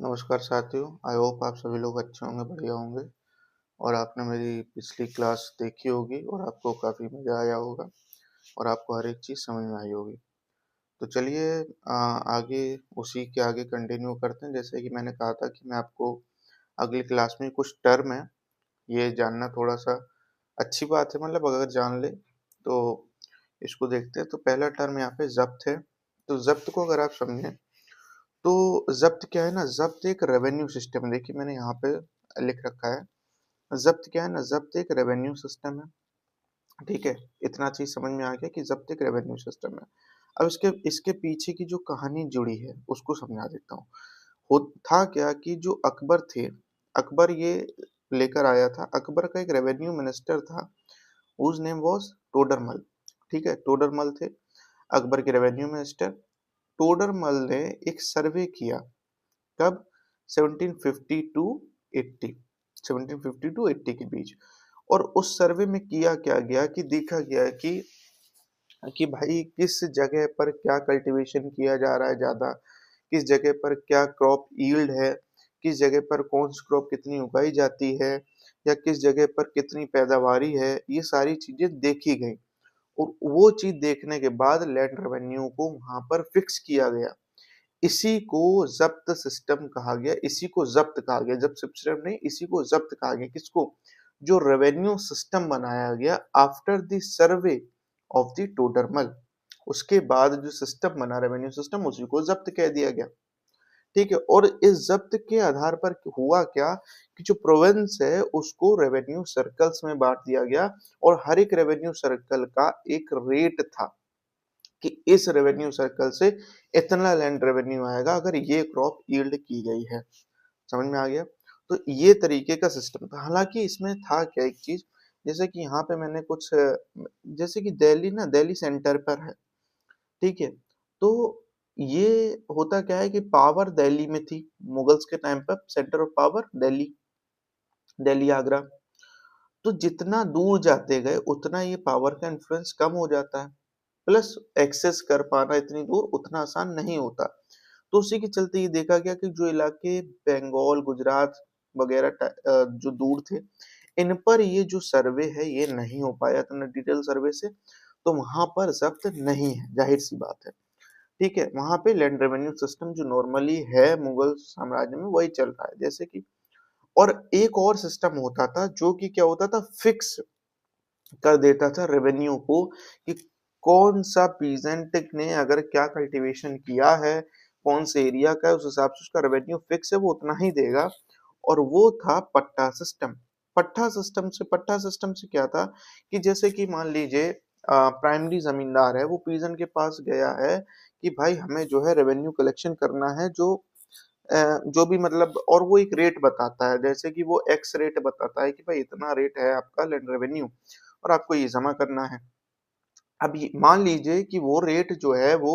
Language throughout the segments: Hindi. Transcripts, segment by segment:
नमस्कार साथियों, आई होप आप सभी लोग अच्छे होंगे, बढ़िया होंगे और आपने मेरी पिछली क्लास देखी होगी और आपको काफ़ी मज़ा आया होगा और आपको हर एक चीज़ समझ में आई होगी। तो चलिए आगे उसी के आगे कंटिन्यू करते हैं। जैसे कि मैंने कहा था कि मैं आपको अगली क्लास में कुछ टर्म है, ये जानना थोड़ा-सा अच्छी बात है, मतलब अगर जान लें तो इसको देखते हैं। तो पहला टर्म यहाँ पे ज़ब्त है। तो ज़ब्त को अगर आप समझें तो ज़ब्त क्या है ना, ज़ब्त एक रेवेन्यू सिस्टम है। देखिए मैंने यहाँ पे लिख रखा है, ज़ब्त क्या है ना, ज़ब्त एक रेवेन्यू सिस्टम है, ठीक है? इतना चीज़ समझ में आ गया कि ज़ब्त एक रेवेन्यू सिस्टम है। अब इसके इसके पीछे की जो कहानी जुड़ी है, उसको समझा देता हूँ। हो था क्या कि जो अकबर थे, अकबर ये लेकर आया था, अकबर का एक रेवेन्यू मिनिस्टर था, हुज़ नेम वाज़ टोडरमल, ठीक है? टोडरमल थे अकबर के रेवेन्यू मिनिस्टर। टोडरमल ने एक सर्वे किया, कब? 1750 टू 80, 1750 टू 80 के बीच। और उस सर्वे में किया क्या गया कि देखा गया कि भाई किस जगह पर क्या कल्टीवेशन किया जा रहा है ज़्यादा, किस जगह पर क्या क्रॉप यील्ड है, किस जगह पर कौन सी क्रॉप कितनी उगाई जाती है या किस जगह पर कितनी पैदावारी है, ये सारी चीज़ें देखी गई। और वो चीज़ देखने के बाद लैंड रेवेन्यू को वहाँ पर फिक्स किया गया। इसी को ज़ब्त सिस्टम कहा गया, इसी को ज़ब्त कहा गया, ज़ब्त सिस्टम नहीं, इसी को ज़ब्त कहा गया। किसको? जो रेवेन्यू सिस्टम बनाया गया after the survey of the Todarmal. उसके बाद जो सिस्टम बना रेवेन्यू सिस्टम, उसी को ज़ब्त कह दिया गया, ठीक है? और इस ज़ब्त के आधार पर हुआ क्या कि जो प्रोविंस है उसको रेवेन्यू सर्कल्स में बाँट दिया गया और हर एक रेवेन्यू सर्कल का एक रेट था कि इस रेवेन्यू सर्कल से इतना लैंड रेवेन्यू आएगा अगर ये क्रॉप यील्ड की गई है। समझ में आ गया? तो ये तरीके का सिस्टम था। हालाँकि इसमें था क्या एक चीज़, जैसे कि यहाँ पे मैंने कुछ जैसे कि दिल्ली ना, दिल्ली सेंटर पर है, ठीक है? तो ये होता क्या है कि पावर दिल्ली में थी, मुगल्स के टाइम पर centre of power Delhi, Delhi, Agra. तो जितना दूर जाते गए उतना ये पावर का इन्फ्लुएंस कम हो जाता है। प्लस एक्सेस कर पाना इतनी दूर उतना आसान नहीं होता। तो उसी के चलते ये देखा गया कि जो इलाके बंगाल, गुजरात वगैरह जो दूर थे, इन पर ये जो सर्वे है ये नहीं हो पाया इतना डिटेल सर्वे से, तो वहाँ पर ज़ब्त नहीं है, ज़ाहिर-सी बात है। ठीक है? वहाँ पे लैंड रेवेन्यू सिस्टम जो नॉर्मली है मुगल साम्राज्य में वही चल रहा है। जैसे कि और एक और सिस्टम होता था जो कि क्या होता था, फिक्स कर देता था रेवेन्यू को कि कौन सा पीजेंट ने अगर क्या कल्टीवेशन किया है, कौन से एरिया का है, उस हिसाब से उसका रेवेन्यू फिक्स है, वो उतना ही देगा। और वो था पट्टा सिस्टम। पट्टा सिस्टम से क्या था कि जैसे कि मान लीजिए प्राइमरी जमींदार है, वो पीजन के पास गया है कि भाई हमें जो है रेवेन्यू कलेक्शन करना है, जो भी मतलब, और वो एक रेट बताता है, जैसे कि वो एक्स रेट बताता है कि भाई इतना रेट है आपका लैंड रेवेन्यू और आपको ये जमा करना है। अब ये मान लीजिए कि वो रेट जो है वो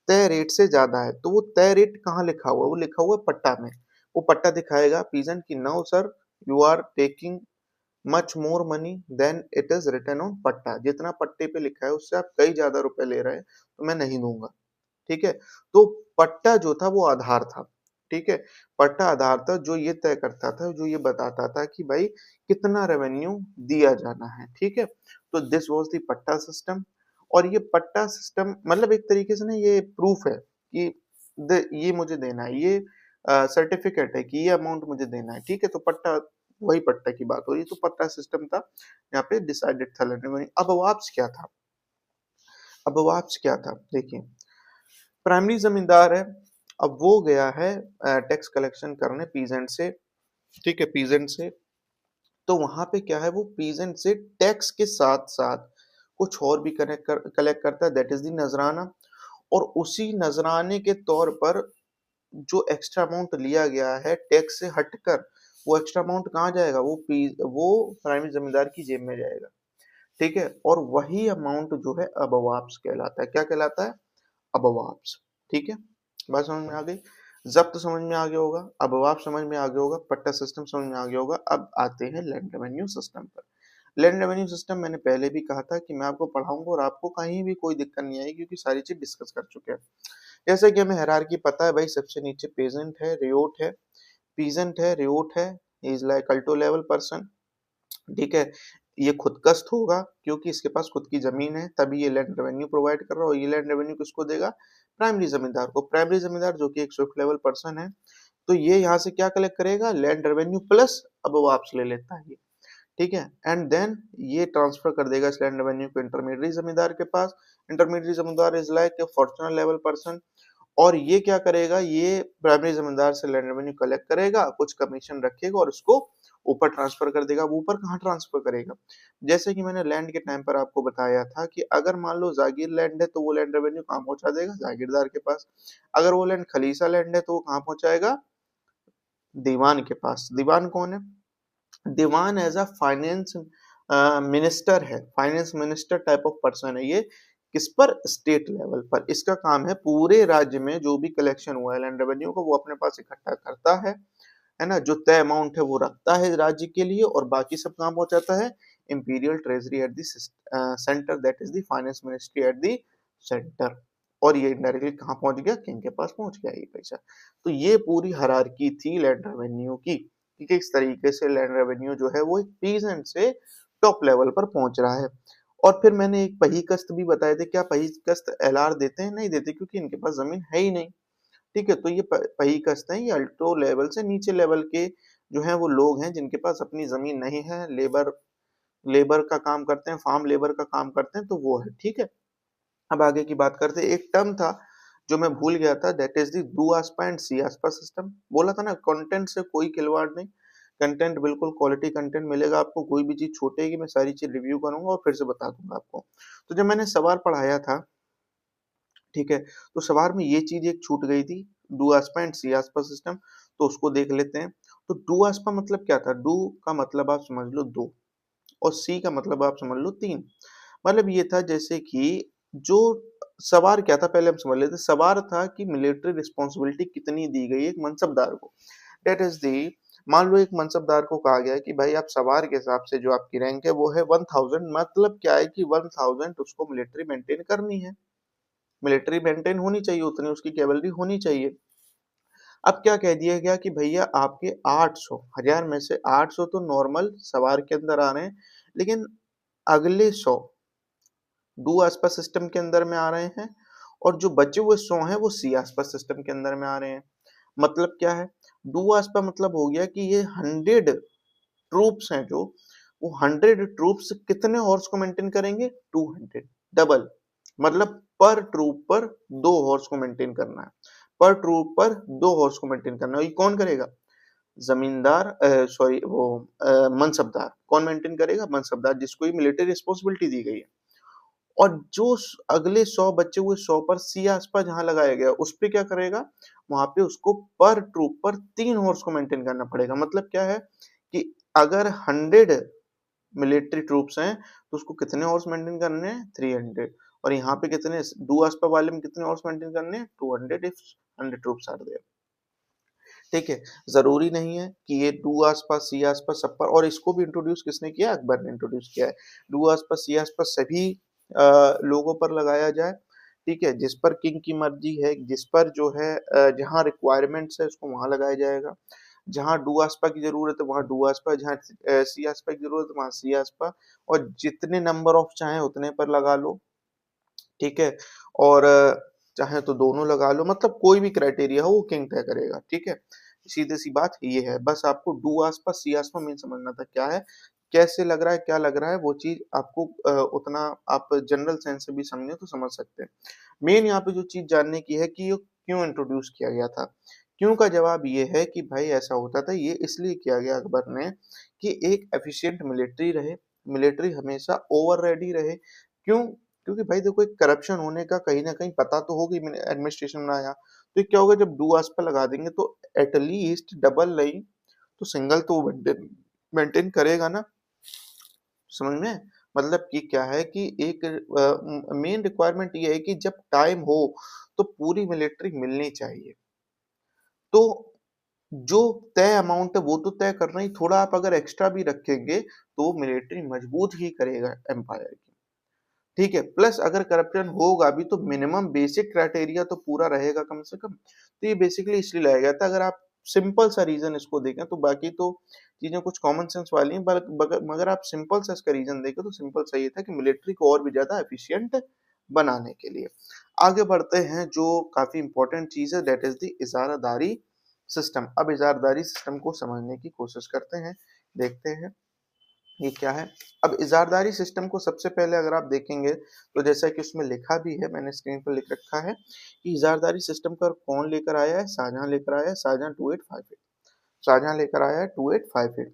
तय रेट से ज़्यादा है, तो वो तय रेट कहाँ लिखा हुआ है? वो लिखा हुआ है पट्टा में। वो पट्टा दिखाएगा पीजन की, no sir, you are taking much more money than it is written on patta. जितना पट्टे पे लिखा है उससे आप कई ज़्यादा रुपए ले रहे हैं, तो मैं नहीं दूँगा। ठीक है? तो पट्टा जो था वो आधार था, ठीक है? पट्टा आधार था जो ये तय करता था, जो ये बताता था कि भाई कितना रेवेन्यू दिया जाना है, ठीक है? तो दिस वाज़ द पट्टा सिस्टम। और ये पट्टा सिस्टम मतलब एक तरीके से ना ये प्रूफ है कि द ये मुझे देना है, ये सर्टिफिकेट है कि ये अमाउंट मुझे देना है, ठीक है? तो पट्टा, वही पट्टा की बात हो रही है, तो पट्टा सिस्टम था, यहाँ पे डिसाइडेड था लैंड रेवेन्यू। अब वाप्स क्या था? अब वाप्स क्या था? देखिए, प्राइमरी ज़मींदार है, अब वो गया है टैक्स कलेक्शन करने पीजेंट से, ठीक है? पीजेंट से, तो वहाँ पे क्या है, वो पीजेंट से टैक्स के साथ-साथ कुछ और भी कलेक्ट करता है, दैट इज़ द नज़राना। और उसी नज़राने के तौर पर जो एक्स्ट्रा अमाउंट लिया गया है टैक्स से हटकर, वो एक्स्ट्रा अमाउंट कहाँ जाएगा? वो प्राइमरी ज़मींदार की जेब में जाएगा, ठीक है? और वही अमाउंट जो है अबवाब्स कहलाता है। क्या कहलाता है? अबवाब्स, ठीक है? बात समझ में आ गई? ज़ब्त समझ में आ गया होगा, अबवाब समझ में आ गया होगा, पट्टा सिस्टम समझ में आ गया होगा। अब आते हैं लैंड रेवेन्यू सिस्टम पर। लैंड रेवेन्यू सिस्टम मैंने पहले भी कहा था कि मैं आपको पढ़ाऊंगा और आपको कहीं भी कोई दिक्कत नहीं आएगी क्योंकि सारी चीज डिस्कस कर चुके हैं। जैसे कि हमें हायरार्की पता है भाई, सबसे नीचे पेजेंट है, रियोट है, पीजेंट है, रियोट है, is like Alto level person, ठीक है। ये खुदकस्त होगा क्योंकि इसके पास खुद की जमीन है, तभी ये लैंड रेवेन्यू प्रोवाइड कर रहा है। और ये लैंड रेवेन्यू किसको देगा? प्राइमरी जमींदार को। प्राइमरी जमींदार जो कि एक स्विफ्ट लेवल पर्सन है, तो ये यहाँ से क्या कलेक्ट करेगा? लैंड रेवेन्यू प्लस अब वापस ले लेता है ये, ठीक है। एंड देन ये ट्रांसफर कर देगा इस लैंड रेवेन्यू को इंटरमीडिएट जमींदार के पास। इंटरमीडिएट जमींदार is like a Fortuner level person, और ये क्या करेगा? ये प्राइमरी जमींदार से लैंड रेवेन्यू कलेक्ट करेगा, कुछ कमीशन रखेगा और उसको ऊपर ट्रांसफर कर देगा। अब ऊपर कहाँ ट्रांसफर करेगा? जैसे कि मैंने लैंड के टाइम पर आपको बताया था कि अगर मान लो जागीर लैंड है तो वो लैंड रेवेन्यू कहाँ पहुंचा देगा? जागीरदार के पास। अगर वो लैंड खलीसा लैंड है तो वो कहाँ पहुंचाएगा? दीवान के पास। दीवान कौन है? दीवान एज अ फाइनेंस मिनिस्टर है, finance minister type of person है ये। किस पर? स्टेट लेवल पर। इसका काम है पूरे राज्य में जो भी कलेक्शन हुआ है लैंड रेवेन्यू को वो अपने पास इकट्ठा करता है ना। जो तय अमाउंट है वो रखता है राज्य के लिए और बाकी सब कहाँ पहुंचाता है? Imperial treasury at the centre, that is the finance ministry at the centre. और ये डायरेक्टली कहाँ पहुंच गया? किंग के पास पहुंच गया ये पैसा। तो ये पूरी हायरार्की थी लैंड रेवेन्यू की कि किस तरीके से लैंड रेवेन्यू जो है वो एक पीजेंट से टॉप लेवल पर पहुंच रहा है। और फिर मैंने एक पहिकस्त भी बताए थे। क्या पहिकस्त एलआर देते हैं? नहीं देते, क्योंकि इनके पास जमीन है ही नहीं, ठीक है। तो ये पहिकस्त हैं, ये अल्टो लेवल से नीचे लेवल के जो हैं वो लोग हैं जिनके पास अपनी जमीन नहीं है, लेबर लेबर का काम करते हैं, फार्म लेबर का काम करते हैं, तो वो है, ठीक है। अब आगे की बात करते हैं। एक टर्म था जो मैं भूल गया था, दैट इज द डू आस्पा एंड सी आस्पा सिस्टम। बोला था ना कंटेंट से कोई खिलवाड़ नहीं, कंटेंट बिल्कुल क्वालिटी कंटेंट मिलेगा आपको। कोई भी चीज छूटेगी मैं सारी चीज रिव्यू करूंगा और फिर से बता दूंगा आपको। तो जब मैंने सवाल पढ़ाया था, ठीक है, तो सवाल में ये चीज एक छूट गई थी, डू आस्पा एंड सी आस्पा सिस्टम। तो उसको देख लेते हैं। तो डू आस्पा मतलब क्या था? डू का मतलब आप समझ लो दो, और सी का मतलब आप समझ लो तीन। मतलब ये था जैसे कि जो सवार क्या था पहले हम समझ लेते। सवार था कि मिलिट्री रिस्पॉन्सिबिलिटी कितनी दी गई है एक मनसबदार को। डेट इज दी, मान लो एक मनसबदार को कहा गया है कि भाई आप सवार के हिसाब से जो आपकी रैंक है वो है 1000। मतलब क्या है कि 1000 उसको मिलिट्री मेंटेन करनी है, मिलिट्री मेंटेन होनी चाहिए, उतनी उसकी कैवलरी होनी चाहिए। अब क्या कह दिया गया कि भैया आपके 800 हजार में से 800 तो नॉर्मल सवार के अंदर आ रहे हैं, लेकिन अगले 100 डू आसपास सिस्टम के अंदर में आ रहे हैं, और जो बचे हुए 100 हैं वो सी आसपास सिस्टम के अंदर में आ रहे हैं। मतलब क्या है? डू आसपास मतलब हो गया कि ये 100 ट्रूप्स हैं जो, वो 100 ट्रूप्स कितने हॉर्स को मेंटेन करेंगे? 200, डबल। मतलब पर ट्रूप पर 2 हॉर्स को मेंटेन करना है, पर ट्रूप पर 2 हॉर्स को मेंटेन करना है। ये कौन करेगा? जमींदार, सॉरी वो मनसबदार। कौन मेंटेन करेगा? मनसबदार, जिसको ये मिलिट्री रिस्पॉन्सिबिलिटी दी गई है। और जो अगले 100 बचे हुए 100 पर सी आसपास जहां लगाया गया उस पे क्या करेगा? वहां पे उसको पर ट्रूप पर 3 हॉर्स को मेंटेन करना पड़ेगा। मतलब क्या है कि अगर 100 मिलिट्री ट्रूप्स हैं तो उसको कितने हॉर्स मेंटेन करने हैं? 300। और यहाँ पे कितने डू आसपा वाले में कितने हॉर्स मेंटेन करने हैं? 200 इफ 100 ट्रूप्स आर देयर, ठीक है। जरूरी नहीं है कि ये डू आसपास सी आसपास सब पर, और इसको भी इंट्रोड्यूस किसने किया? अकबर ने इंट्रोड्यूस किया है। डू आसपास सी आसपास सभी लोगों पर लगाया जाए, ठीक है। जिस पर किंग की मर्जी है, जिस पर जो है जहाँ रिक्वायरमेंट्स है उसको वहां लगाया जाएगा। जहाँ डू आसपा की जरूरत है वहां डू आसपा, जहाँ सी आसपा की जरूरत है वहां सी आसपा, और जितने नंबर ऑफ चाहे उतने पर लगा लो, ठीक है। और चाहे तो दोनों लगा लो, मतलब कोई भी क्राइटेरिया हो वो किंग तय करेगा, ठीक है। सीधे सी बात ये है। बस आपको डू आसपा सी आसपा मेन समझना था क्या है, कैसे लग रहा है, क्या लग रहा है, वो चीज आपको उतना आप जनरल सेंस से भी समझे तो समझ सकते हैं। मेन यहाँ पे जो चीज जानने की है कि ये क्यों इंट्रोड्यूस किया गया था। क्यों का जवाब ये है कि भाई ऐसा होता था, ये इसलिए किया गया अकबर ने कि एक एफिशिएंट मिलिट्री रहे, मिलिट्री हमेशा ओवर रेडी रहे। क्यों? क्योंकि भाई देखो एक करप्शन होने का कहीं ना कहीं पता तो होगी एडमिनिस्ट्रेशन में आया, तो क्या होगा जब डू आस पर लगा देंगे तो एटलीस्ट डबल नहीं तो सिंगल तो मेंटेन करेगा ना, समझ में। मतलब कि क्या है कि एक मेन रिक्वायरमेंट ये है कि जब टाइम हो तो पूरी मिलिट्री मिलनी चाहिए। तो जो तय अमाउंट है वो तो तय करना ही, थोड़ा आप अगर एक्स्ट्रा भी रखेंगे तो मिलिट्री मजबूत ही करेगा एम्पायर की। ठीक है, प्लस अगर करप्शन होगा भी तो मिनिमम बेसिक क्राइटेरिया तो पूरा रहेगा कम से कम। तो ये बेसिकली इसलिए लाया गया था। अगर आप सिंपल सा रीजन इसको देखें तो बाकी तो चीजें कुछ कॉमन सेंस वाली हैं, मगर आप सिंपल सा इसका रीजन देखें तो सिंपल सा ये था कि मिलिट्री को और भी ज्यादा एफिशिएंट बनाने के लिए। आगे बढ़ते हैं, जो काफी इंपॉर्टेंट चीज है दैट इज द इजारादारी सिस्टम। अब इजारादारी सिस्टम को समझने की कोशिश करते हैं, देखते हैं ये क्या है। अब इजारदारी सिस्टम को सबसे पहले अगर आप देखेंगे तो जैसा कि उसमें लिखा भी है, मैंने स्क्रीन पर लिख रखा है कि इजारदारी सिस्टम पर कौन लेकर आया है, शाहजहां लेकर आया है, शाहजहां 2858, शाहजहां लेकर आया है 2858।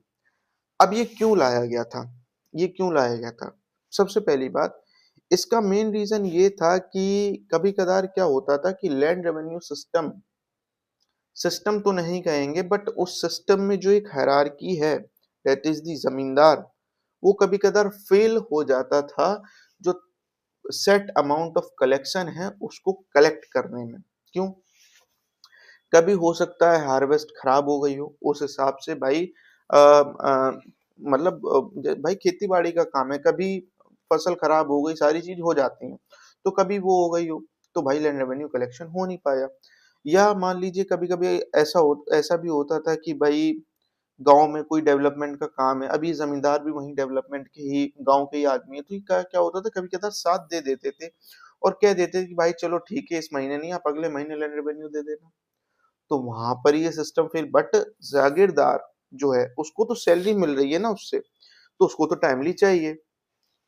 अब ये क्यों लाया गया था, ये क्यों लाया गया था? सबसे पहली बात, इसका मेन रीजन ये था कि कभी कदार क्या होता था कि लैंड रेवेन्यू सिस्टम, सिस्टम तो नहीं कहेंगे बट उस सिस्टम में जो एक हायरार्की है दैट इज द जमींदार, वो कभी कदार फेल हो जाता था जो सेट अमाउंट ऑफ कलेक्शन है उसको कलेक्ट करने में। क्यों? कभी हो सकता है हार्वेस्ट खराब हो गई हो, उस हिसाब से भाई मतलब भाई खेती बाड़ी का काम है, कभी फसल खराब हो गई, सारी चीज हो जाती है, तो कभी वो हो गई हो तो भाई लैंड रेवेन्यू कलेक्शन हो नहीं पाया। या मान लीजिए कभी कभी ऐसा भी होता था कि भाई गांव में कोई डेवलपमेंट का काम है, अभी जमींदार भी वही डेवलपमेंट के ही गांव के ही आदमी है, तो ये क्या क्या होता था कभी कभार साथ दे देते थे और कह देते थे कि भाई चलो ठीक है इस महीने नहीं, आप अगले महीने लैंड रेवेन्यू दे देना। तो वहां पर ये सिस्टम फेल, बट जागीरदार जो है उसको तो सैलरी मिल रही है ना उससे, तो उसको तो टाइमली चाहिए।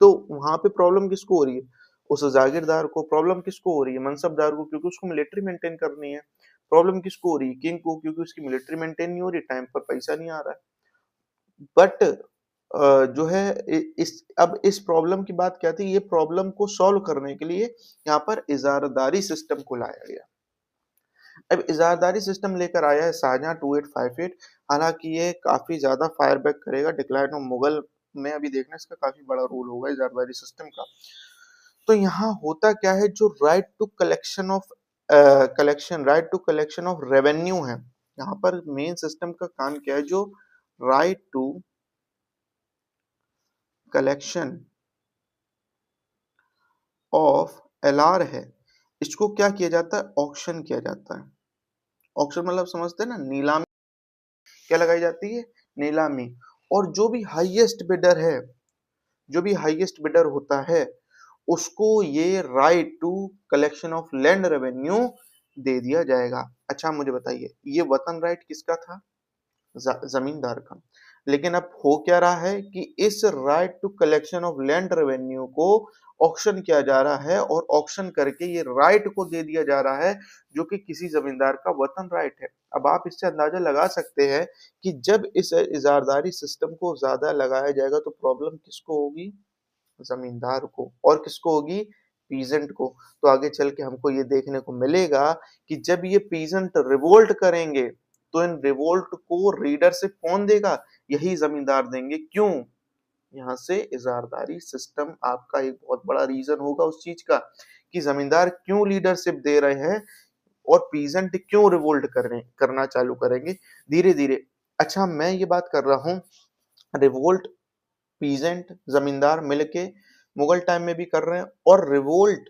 तो वहां पे प्रॉब्लम किसको हो रही है? उस जागीरदार को प्रॉब्लम किसको हो रही है? मनसबदार को, क्योंकि उसको मिलिट्री मेंटेन करनी है। प्रॉब्लम किसको हो रही है? किंग को, क्योंकि उसकी मिलिट्री मेंटेन नहीं हो रही, टाइम पर पैसा नहीं आ रहा है। बट जो है इस अब इस प्रॉब्लम की बात क्या थी, ये प्रॉब्लम को सॉल्व करने के लिए यहाँ पर इजारदारी सिस्टम को लाया गया। अब इजारदारी सिस्टम लेकर आया है शाहजहां 2858। हालांकि ये काफी ज्यादा फायर बैक करेगा डिक्लाइन ऑफ मुगल में, अभी देखना इसका काफी बड़ा रोल होगा इजारदारी सिस्टम का। तो यहाँ होता क्या है, जो right to collection of right to collection of revenue है, यहाँ पर मेन सिस्टम का काम क्या है, जो right to collection of LR है, इसको क्या किया जाता है, ऑक्शन किया जाता है। ऑक्शन मतलब समझते हैं ना, नीलामी क्या लगाई जाती है, नीलामी। और जो भी हाईएस्ट बिडर है, जो भी हाईएस्ट बिडर होता है उसको ये right to collection of land revenue दे दिया जाएगा। अच्छा मुझे बताइए, ये वतन राइट किसका था? जमींदार का। लेकिन अब हो क्या रहा है कि इस right to collection of land revenue को ऑक्शन किया जा रहा है और ऑक्शन करके ये राइट को दे दिया जा रहा है जो कि किसी जमींदार का वतन राइट है। अब आप इससे अंदाजा लगा सकते हैं कि जब इस इजारदारी सिस्टम को ज्यादा लगाया जाएगा तो प्रॉब्लम किसको होगी? जमींदार को। और किसको होगी? पीजेंट को। तो आगे चल के हमको ये देखने को मिलेगा कि जब ये पीजेंट रिवोल्ट करेंगे तो इन रिवोल्ट को रीडरशिप कौन देगा? यही जमींदार देंगे। क्यों? यहाँ से इजारदारी सिस्टम आपका एक बहुत बड़ा रीजन होगा उस चीज का कि जमींदार क्यों लीडरशिप दे रहे हैं और पीजेंट क्यों रिवोल्ट करना चालू करेंगे धीरे धीरे। अच्छा मैं ये बात कर रहा हूँ, रिवोल्ट पीजेंट जमींदार मिलके मुगल टाइम में भी कर रहे हैं और रिवोल्ट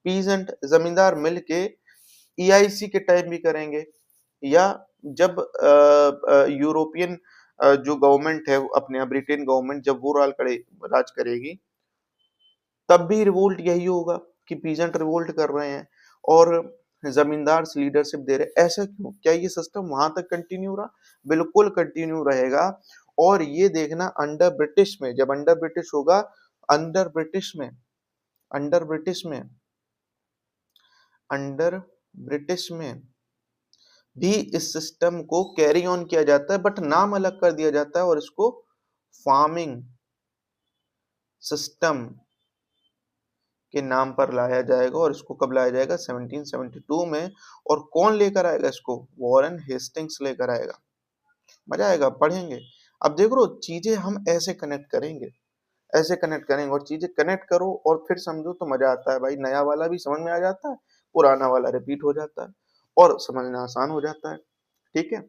पीजेंट जमींदार मिलके ईआईसी के टाइम भी करेंगे, या जब यूरोपियन जो गवर्नमेंट है अपने यहाँ ब्रिटेन गवर्नमेंट जब वो राज करेगी तब भी रिवोल्ट यही होगा कि पीजेंट रिवोल्ट कर रहे हैं और जमींदार लीडरशिप दे रहे हैं। ऐसा क्यों? क्या ये सिस्टम वहां तक कंटिन्यू रहा? बिल्कुल कंटिन्यू रहेगा। और ये देखना अंडर ब्रिटिश में, जब अंडर ब्रिटिश होगा, अंडर ब्रिटिश में अंडर ब्रिटिश में अंडर ब्रिटिश में भी इस सिस्टम को कैरी ऑन किया जाता है बट नाम अलग कर दिया जाता है और इसको फार्मिंग सिस्टम के नाम पर लाया जाएगा। और इसको कब लाया जाएगा? 1772 में। और कौन लेकर आएगा इसको? वॉरेन हेस्टिंग्स लेकर आएगा। मजा आएगा, पढ़ेंगे। अब देखो चीजें हम ऐसे कनेक्ट करेंगे, ऐसे कनेक्ट करेंगे और चीजें कनेक्ट करो और फिर समझो तो मजा आता है भाई। नया वाला भी समझ में आ जाता है, पुराना वाला रिपीट हो जाता है और समझना आसान हो जाता है। ठीक है।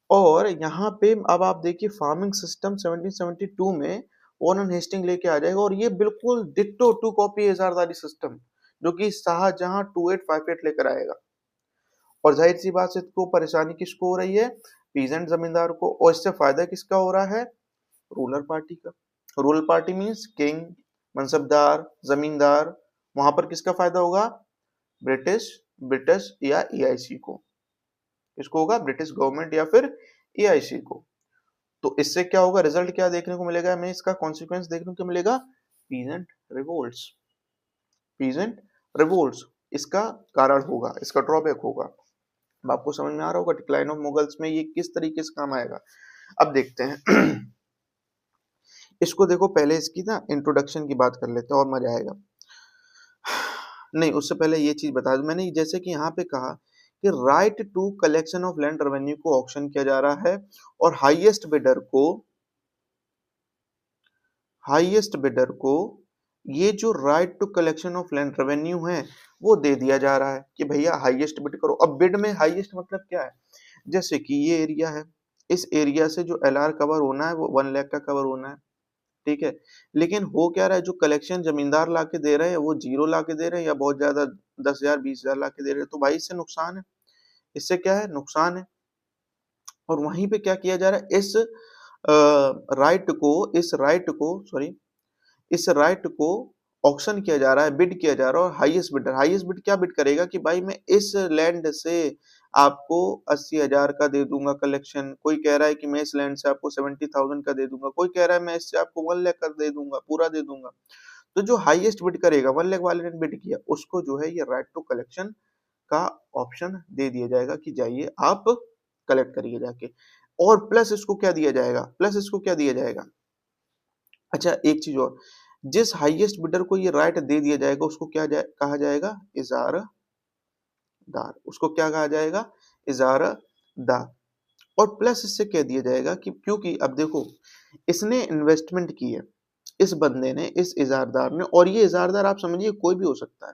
और यहाँ पे अब आप देखिए फार्मिंग सिस्टम 1772 में वॉरेन हेस्टिंग लेके आ जाएगा और ये बिल्कुल डिट्टो टू कॉपी है ज़रदारी सिस्टम, जो कि शाहजहां 2858 लेकर आएगा। और जाहिर सी बात है, इसको परेशानी किसको हो रही है? पीजेंट जमींदार को। और इससे फायदा किसका हो रहा है? रूलर पार्टी का। Ruler party means king, mansabdar, जमींदार। वहां पर किसका फायदा होगा? ब्रिटिश ब्रिटिश या ईआईसी को। किसको होगा? ब्रिटिश गवर्नमेंट या फिर ईआईसी को। तो इससे क्या होगा? रिजल्ट क्या देखने को मिलेगा? हमें इसका कॉन्सिक्वेंस देखने को मिलेगा, पीजेंट रिवोल्ट्स। पीजेंट रिवोल्ट्स इसका कारण होगा, इसका ड्रॉबैक होगा। अब आपको समझ में आ रहा होगा डिक्लाइन ऑफ मुगल्स में ये किस तरीके से काम आएगा। अब देखते हैं इसको देखो, पहले इसकी ना इंट्रोडक्शन की बात कर लेते हैं और मजा आएगा। नहीं, उससे पहले ये चीज बता दूं, मैंने जैसे कि यहाँ पे कहा कि right to collection of land revenue को ऑक्शन किया जा रहा है और हाईएस्ट बिडर को ये जो right to collection of land revenue है वो दे दिया जा रहा है कि भैया हाईएस्ट बिड करो। अब बिड में हाईएस्ट मतलब क्या है? जैसे कि ये एरिया है, इस एरिया से जो एलआर कवर होना है वो 1 लाख का कवर होना है, ठीक है। लेकिन हो क्या रहा है, जो कलेक्शन जमींदार ला के दे रहे हैं वो 0 ला के दे रहे हैं या बहुत ज्यादा 10,000 20,000 ला के दे रहे हैं, तो भाई इससे नुकसान है। इससे क्या है? नुकसान है। और वहीं पे क्या किया जा रहा है? इस राइट को ऑक्शन किया जा रहा है, बिड किया जा रहा है। और हाईएस्ट बिड क्या बिड करेगा कि भाई मैं इस लैंड से आपको 80,000 का दे दूंगा कलेक्शन। कोई कह रहा है कि मैं इस लैंड से आपको 70,000 का दे दूंगा, कोई कह रहा है मैं इससे आपको 1 लाख का दे दूंगा, पूरा दे दूंगा। तो जो हाईएस्ट बिड करेगा, 1 लाख वाले ने बिड किया, उसको जो है ये राइट टू कलेक्शन का ऑप्शन दे दिया जाएगा कि जाइए आप कलेक्ट करिए जाके। और प्लस इसको क्या दिया जाएगा? अच्छा, एक चीज और, जिस हाईएस्ट बिडर को ये राइट दे दिया जाएगा उसको कहा जाएगा? इजारादार। उसको क्या कहा जाएगा? इजारादार। और प्लस इससे कह दिया जाएगा कि क्योंकि अब देखो, इसने इन्वेस्टमेंट की है, इस बंदे ने, इस इजारदार ने। और ये इजारदार आप समझिए कोई भी हो सकता है,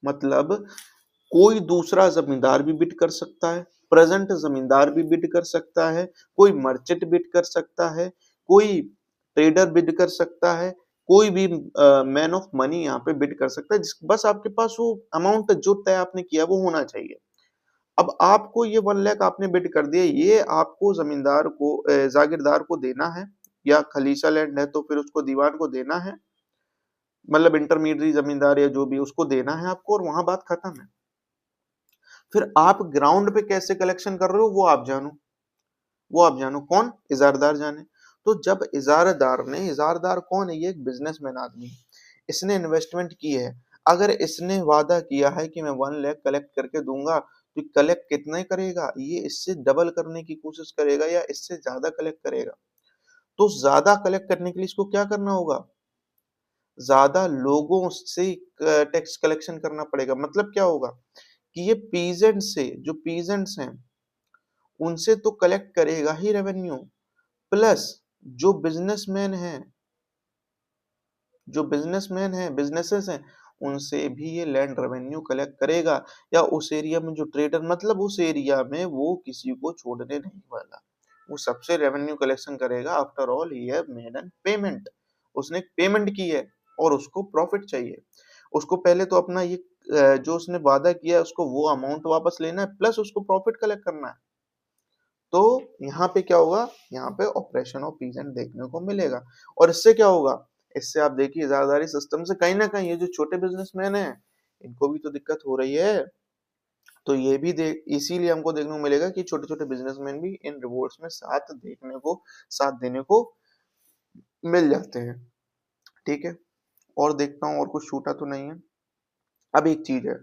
मतलब कोई दूसरा जमींदार भी बिड कर सकता है, प्रेजेंट जमींदार भी बिड कर सकता है, कोई मर्चेंट बिड कर सकता है, कोई ट्रेडर बिड कर सकता है, कोई भी मैन ऑफ मनी यहाँ पे बिड कर सकता है। बस आपके पास वो अमाउंट जो तय आपने किया वो होना चाहिए। अब आपको ये 1 लाख आपने बिड कर दिया, ये आपको जमींदार को जागीरदार को देना है, या खलीसा लैंड है तो फिर उसको दीवान को देना है, मतलब इंटरमीडिएट जमींदार या जो भी उसको देना है आपको, और वहां बात खत्म है। फिर आप ग्राउंड पे कैसे कलेक्शन कर रहे हो वो आप जानो कौन? इजारदार जाने। तो जब इजारदार कौन है? ये एक बिजनेसमैन आदमी है, इसने इन्वेस्टमेंट की है। अगर इसने वादा किया है कि मैं 1 लाख कलेक्ट करके दूंगा, तो कलेक्ट कितना करेगा? ये इससे डबल करने की कोशिश करेगा या इससे ज्यादा कलेक्ट करेगा। तो ज्यादा कलेक्ट करने के लिए इसको क्या करना होगा? ज्यादा लोगों से टैक्स कलेक्शन करना पड़ेगा। मतलब क्या होगा कि ये पीजेंट्स हैं उनसे तो कलेक्ट करेगा ही रेवेन्यू, प्लस जो बिजनेसमैन हैं बिजनेसेस हैं, उनसे भी ये लैंड रेवेन्यू कलेक्ट करेगा। या उस एरिया में जो ट्रेडर, मतलब उस एरिया में वो किसी को छोड़ने नहीं वाला, वो सबसे रेवेन्यू कलेक्शन करेगा। After all he have made an payment, उसने पेमेंट की है और उसको प्रॉफिट चाहिए। उसको पहले तो अपना ये जो उसने वादा किया है उसको वो अमाउंट वापस लेना है, प्लस उसको प्रॉफिट कलेक्ट करना है। तो यहाँ पे क्या होगा? यहाँ पे ऑपरेशन ऑफ पीजेंट देखने को मिलेगा। और इससे क्या होगा? इससे आप देखिए इजारादारी सिस्टम से कहीं ना कहीं ये जो छोटे बिजनेसमैन हैं इनको भी तो दिक्कत हो रही है। तो ये भी इसीलिए हमको देखने को मिलेगा कि छोटे छोटे बिजनेसमैन भी इन रिवॉर्ड्स में साथ देने को मिल जाते हैं। ठीक है, और देखता हूँ और कुछ छूटा तो नहीं है। अब एक चीज है,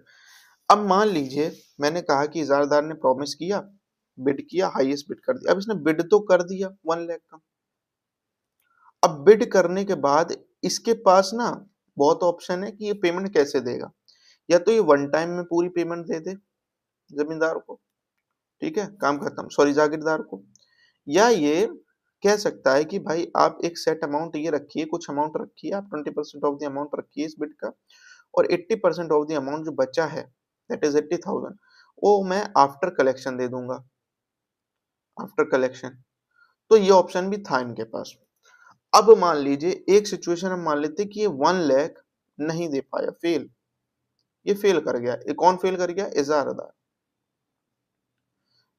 अब मान लीजिए मैंने कहा कि इजारादार ने प्रॉमिस किया, बिड किया, हाईएस्ट बिड कर दिया। अब इसने बिड तो कर दिया 1 लाख का। अब बिड करने के बाद इसके पास ना बहुत ऑप्शन है कि ये पेमेंट कैसे देगा। या तो ये वन टाइम में पूरी पेमेंट दे दे जमींदार को, ठीक है, काम खत्म, सॉरी जागीरदार को। या ये कह सकता है कि भाई आप एक सेट अमाउंट ये रखिए, कुछ अमाउंट रखिए, आप 20% ऑफ द अमाउंट रखिए इस बिड का, और 80% ऑफ द अमाउंट जो बचा है, दैट इज 80,000, वो मैं आफ्टर कलेक्शन दे दूंगा। आफ्टर कलेक्शन, तो ये ऑप्शन भी था इनके पास। अब मान लीजिए एक सिचुएशन हम मान लेते कि ये 1 लाख नहीं दे पाया, फेल, ये फेल कर गया। ये कौन फेल कर गया? इजारदार,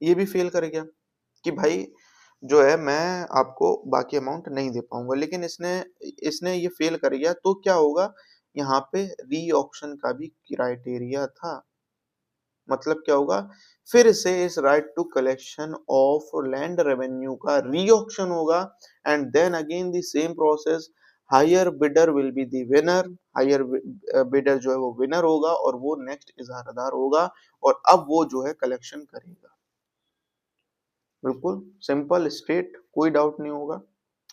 ये भी फेल कर गया कि भाई जो है मैं आपको बाकी अमाउंट नहीं दे पाऊंगा, लेकिन इसने इसने ये फेल कर गया, तो क्या होगा? यहाँ पे री ऑक्शन का भी क्राइटेरिया था। मतलब क्या होगा? फिर से इस right to collection of land revenue का री ऑक्शन होगा, and then again the same process, higher bidder will be the winner, higher bidder जो है वो विनर होगा और वो नेक्स्ट इजारादार होगा, और अब वो जो है कलेक्शन करेगा। बिल्कुल सिंपल स्ट्रेट, कोई डाउट नहीं होगा।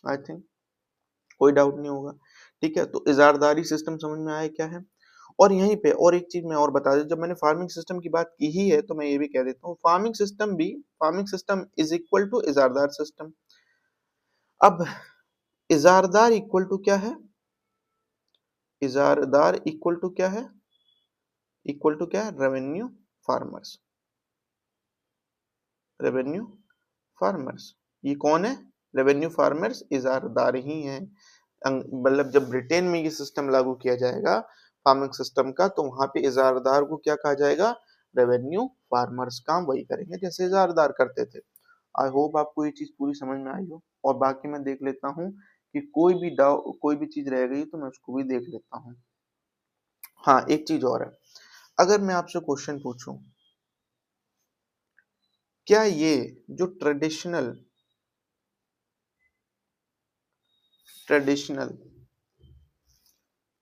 आई थिंक कोई डाउट नहीं होगा। ठीक है, तो इजारदारी सिस्टम समझ में आया क्या है। और यहीं पे और एक चीज मैं और बता दूं, जब मैंने फार्मिंग सिस्टम की बात की ही है तो मैं ये भी कह देता हूँ, farming system is equal to इजारदार सिस्टम। अब इजारदार इक्वल टू क्या है? इजारदार इक्वल टू क्या है? इक्वल टू क्या है? Revenue farmers. रेवेन्यू फार्मर्स, ये कौन है? रेवेन्यू फार्मर्स इजारदार ही हैं। मतलब जब ब्रिटेन में ये सिस्टम लागू किया जाएगा फार्मिंग सिस्टम का, तो वहां पे इजारदार को क्या कहा जाएगा? Revenue farmers. काम वही करेंगे जैसे इजारदार करते थे। आई होप आपको ये चीज पूरी समझ में आई हो, और बाकी मैं देख लेता हूँ कि कोई भी चीज रह गई तो मैं उसको भी देख लेता हूँ। हाँ, एक चीज और है, अगर मैं आपसे क्वेश्चन पूछूं, क्या ये जो traditional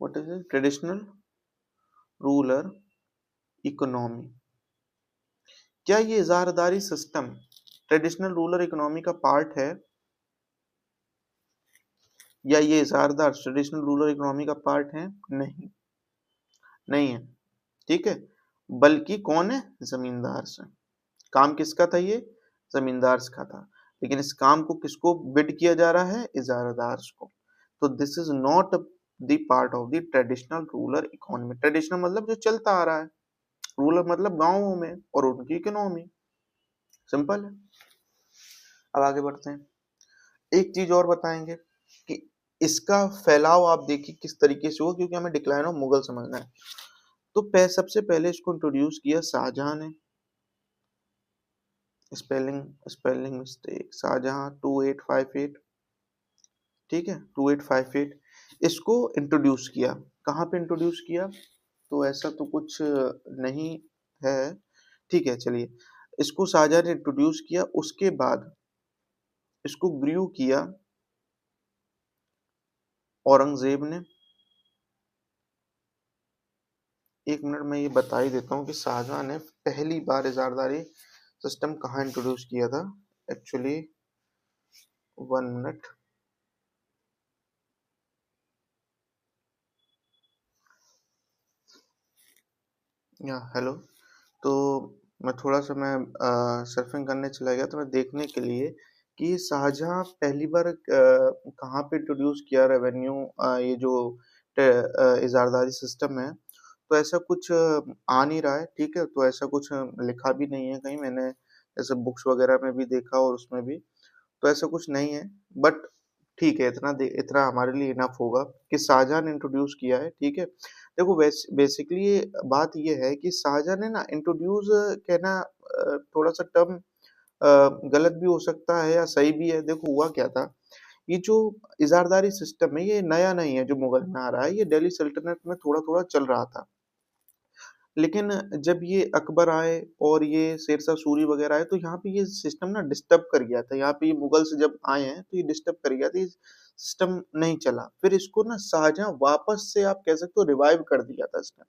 what is it, traditional ruler economy, क्या ये इजारदारी सिस्टम ट्रेडिशनल रूलर इकोनॉमी का पार्ट है, या ये इजारदार ट्रेडिशनल रूलर इकोनॉमी का पार्ट है? नहीं, नहीं है। ठीक है, बल्कि कौन है? जमींदार से। काम किसका था ये? जमींदार का था, लेकिन इस काम को किसको बिड किया जा रहा है? इजारादार को। तो this is not the part of the traditional ruler economy. Traditional मतलब जो चलता आ रहा है, रूलर मतलब गांवों में, और उनकी इकोनॉमी। सिंपल है। अब आगे बढ़ते हैं, एक चीज और बताएंगे कि इसका फैलाव आप देखिए किस तरीके से हुआ, क्योंकि हमें डिक्लाइन ऑफ मुगल समझना है। तो सबसे पहले इसको इंट्रोड्यूस किया शाहजहां ने। Spelling mistake, Shah Jahan 2858। ठीक है, 2858 इसको इंट्रोड्यूस किया। कहाँ पे इंट्रोड्यूस किया? तो ऐसा तो कुछ नहीं है। ठीक है, चलिए, इसको शाहजहां ने इंट्रोड्यूस किया, उसके बाद इसको ग्रीव किया औरंगजेब ने। एक मिनट मैं ये बता ही देता हूँ कि शाहजहां ने पहली बार इजारदारी सिस्टम कहाँ इंट्रोड्यूस किया था एक्चुअली। 1 मिनट। या हेलो, तो मैं थोड़ा सा मैं सर्फिंग करने चला गया, तो मैं देखने के लिए कि शाहजहां पहली बार कहाँ पे इंट्रोड्यूस किया रेवेन्यू, ये जो इजारदारी सिस्टम है, तो ऐसा कुछ आ नहीं रहा है। ठीक है, तो ऐसा कुछ लिखा भी नहीं है कहीं, मैंने ऐसे बुक्स वगैरह में भी देखा और उसमें भी, तो ऐसा कुछ नहीं है। बट ठीक है, इतना हमारे लिए इनफ होगा कि शाहजहां ने इंट्रोड्यूस किया है। ठीक है, देखो बेसिकली बात ये है कि शाहजहां ने ना इंट्रोड्यूस कहना थोड़ा सा टर्म गलत भी हो सकता है या सही भी है। देखो हुआ क्या था, ये जो इजारदारी सिस्टम है ये नया नहीं है जो मुगल में आ रहा है, ये दिल्ली सल्तनत में थोड़ा थोड़ा चल रहा था। लेकिन जब ये अकबर आए और ये शेरशाह सूरी वगैरह आए, तो यहाँ पे ये सिस्टम ना डिस्टर्ब कर गया था। यहाँ पे ये मुगल्स जब आए हैं तो ये डिस्टर्ब कर गया था, ये सिस्टम नहीं चला। फिर इसको ना शाहजहां वापस से आप कह सकते हो रिवाइव कर दिया था इसने।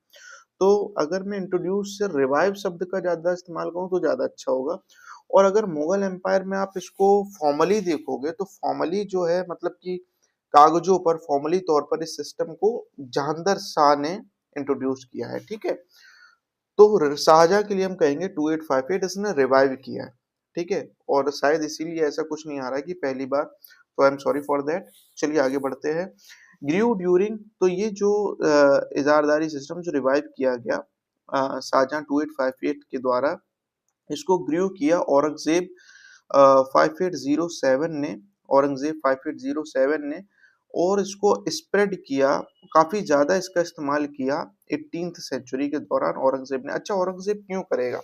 तो अगर मैं इंट्रोड्यूस से रिवाइव शब्द का ज्यादा इस्तेमाल करूँ तो ज्यादा अच्छा होगा। और अगर मुगल एम्पायर में आप इसको फॉर्मली देखोगे तो फॉर्मली जो है, मतलब कि कागजों पर फॉर्मली तौर पर इस सिस्टम को जहांगीर शाह ने इंट्रोड्यूस किया है। ठीक है, तो शाहजहां के लिए हम कहेंगे 2858 इसने रिवाइव किया है। ठीक है, और शायद इसीलिए ऐसा कुछ नहीं आ रहा है कि पहली बार, तो I am sorry for that. चलिए आगे बढ़ते हैं। ग्रीव ड्यूरिंग, तो ये जो इजारदारी सिस्टम जो रिवाइव किया गया शाहजहां 2858 के द्वारा, इसको ग्रीव किया औरंगजेब 5807 ने, औरंगजेब 5807 ने, और इसको स्प्रेड किया, काफी ज्यादा इसका इस्तेमाल किया 18th सेंचुरी के दौरान औरंगजेब ने। अच्छा, औरंगजेब क्यों करेगा?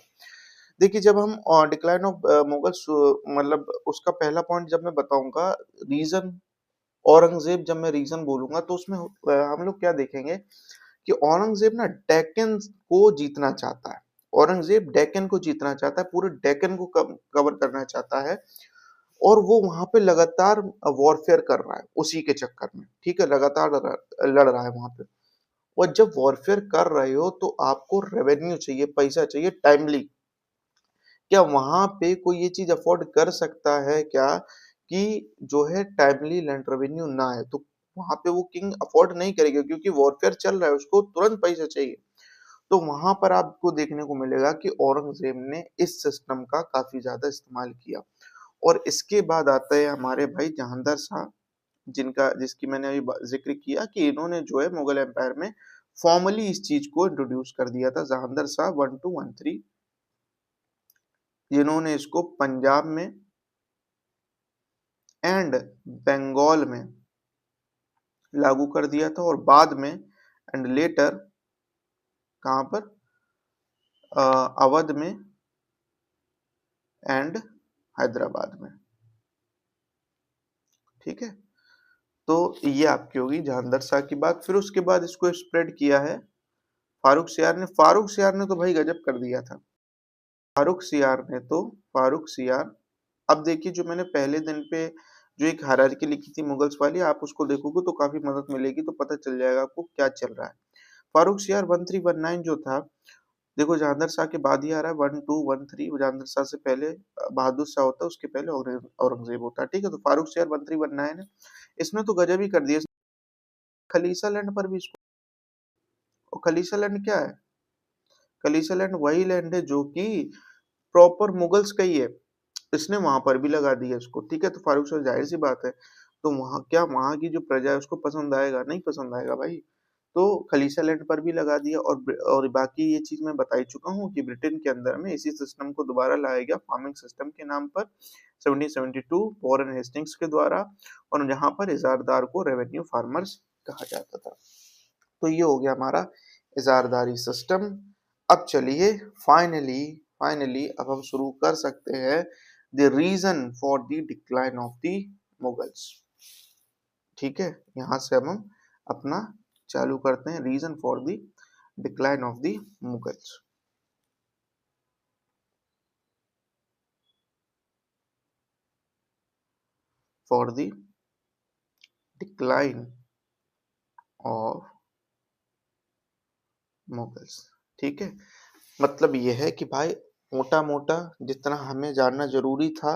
देखिए, जब हम डिक्लाइन ऑफ मुगल्स, मतलब उसका पहला पॉइंट जब मैं बताऊंगा रीजन, औरंगजेब जब मैं रीजन बोलूंगा तो उसमें हम लोग क्या देखेंगे कि औरंगजेब ना डेक्कन को जीतना चाहता है। औरंगजेब डेक्कन को जीतना चाहता है, पूरे डेक्कन को कवर करना चाहता है, और वो वहां पे लगातार वॉरफेयर कर रहा है उसी के चक्कर में। ठीक है, लगातार लड़ रहा है वहां पे। और जब वॉरफेयर कर रहे हो तो आपको रेवेन्यू चाहिए, पैसा चाहिए टाइमली। क्या वहां पे कोई ये चीज अफोर्ड कर सकता है क्या कि जो है टाइमली लैंड रेवेन्यू ना है? तो वहां पे वो किंग अफोर्ड नहीं करेगा, क्योंकि वॉरफेयर चल रहा है, उसको तुरंत पैसा चाहिए। तो वहां पर आपको देखने को मिलेगा कि औरंगजेब ने इस सिस्टम का काफी ज्यादा इस्तेमाल किया। और इसके बाद आता है हमारे भाई जहांगीर शाह, जिसकी मैंने अभी जिक्र किया कि इन्होंने जो है मुगल एम्पायर में फॉर्मली इस चीज को इंट्रोड्यूस कर दिया था। जहांगीर शाह 1213, जिन्होंने इसको पंजाब में एंड बंगाल में लागू कर दिया था, और बाद में एंड लेटर कहां पर, अवध में एंड हैदराबाद में। ठीक है, तो ये आपकी होगी जहांगीर शाह की बात। फिर उसके बाद इसको स्प्रेड किया है फारूक सियार ने। फारूक सियार ने तो भाई गजब कर दिया था। फारूक सियार, अब देखिए, जो मैंने पहले दिन पे जो एक हायरार्की लिखी थी मुगल्स वाली, आप उसको देखोगे तो काफी मदद मिलेगी, तो पता चल जाएगा आपको क्या चल रहा है। फारूक सियार 1319 जो था, देखो जहांगीर शाह के बाद ही आ रहा है 1213। जहांगीर शाह से पहले बहादुर शाह होता है, उसके पहले औरंगजेब होता है। ठीक है, तो फारूक सियार 1319 है, इसने तो गजब ही कर दिया। खलीसा लैंड पर भी इसको, और खलीसा लैंड क्या है? खलीसा लैंड वही लैंड है जो कि प्रॉपर मुगल्स का ही है, इसने वहां पर भी लगा दिया इसको। ठीक है, तो फारूक शाह, जाहिर सी बात है, तो वहां क्या, वहां की जो प्रजा है उसको पसंद आएगा? नहीं पसंद आएगा भाई। तो खलीसा लैंड पर भी लगा दिया। और बाकी ये चीज मैं बता ही चुका हूँ कि ब्रिटेन के अंदर में इसी सिस्टम को दोबारा लाया गया फार्मिंग सिस्टम के नाम पर 1772 वॉरेन हेस्टिंग्स के द्वारा, और जहां पर इजारदार को रेवेन्यू फार्मर्स कहा जाता था। तो ये हो गया हमारा इजारदारी सिस्टम। अब चलिए फाइनली फाइनली अब हम शुरू कर सकते हैं the reason for the decline of the Mughals. ठीक है, यहां से अब हम अपना चालू करते हैं, reason for the decline of the Mughals. For the decline of Mughals. ठीक है, मतलब यह है कि भाई मोटा मोटा जितना हमें जानना जरूरी था